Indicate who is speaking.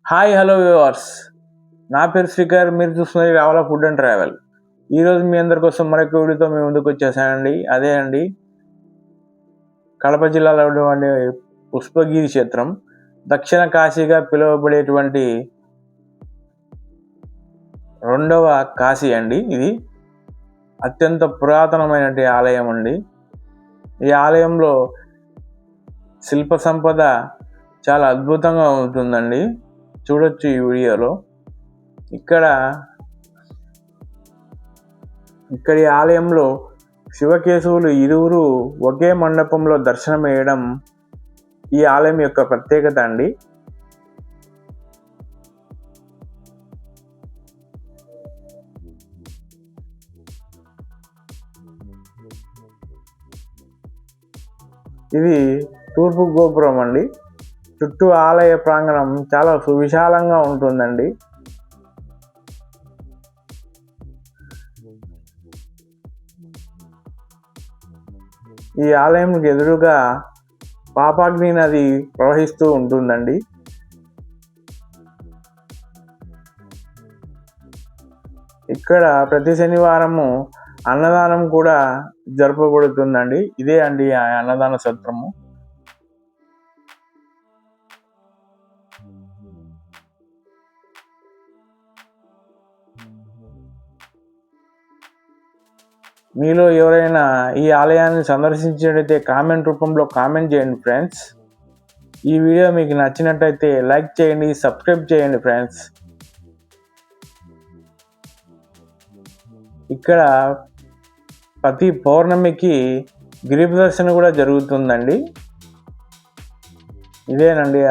Speaker 1: Hi hello viewers, నా పేరు శ్రీకర్. మీరు చూస్తున్నది రావాల ఫుడ్ అండ్ ట్రావెల్. ఈరోజు మీ అందరి కోసం మరొక వీడియోతో మీ ముందుకు వచ్చేసానండి. అదే అండి, కడప జిల్లాలో ఉన్నటువంటి పుష్పగిరి క్షేత్రం, దక్షిణ కాశీగా పిలువబడేటువంటి రెండవ కాశీ అండి. ఇది అత్యంత పురాతనమైనటువంటి ఆలయం అండి. ఈ ఆలయంలో శిల్ప సంపద చాలా అద్భుతంగా ఉంటుందండి. చూడొచ్చు ఈ వీడియోలో. ఇక్కడి ఆలయంలో శివకేశవులు ఇరువురు ఒకే మండపంలో దర్శనం వేయడం ఈ ఆలయం యొక్క ప్రత్యేకత అండి. ఇది తూర్పు గోపురం అండి. చుట్టూ ఆలయ ప్రాంగణం చాలా సువిశాలంగా ఉంటుందండి. ఈ ఆలయంకి ఎదురుగా పాపాగ్ని నది ప్రవహిస్తూ ఉంటుందండి. ఇక్కడ ప్రతి శనివారము అన్నదానం కూడా జరపబడుతుందండి. ఇదే అండి ఆ అన్నదాన సత్రము. మీలో ఎవరైనా ఈ ఆలయాన్ని సందర్శించినట్టయితే కామెంట్ రూపంలో కామెంట్ చేయండి ఫ్రెండ్స్. ఈ వీడియో మీకు నచ్చినట్టయితే లైక్ చేయండి, సబ్స్క్రైబ్ చేయండి ఫ్రెండ్స్. ఇక్కడ ప్రతి పౌర్ణమికి గిరి ప్రదర్శన కూడా జరుగుతుందండి. ఇదేనండి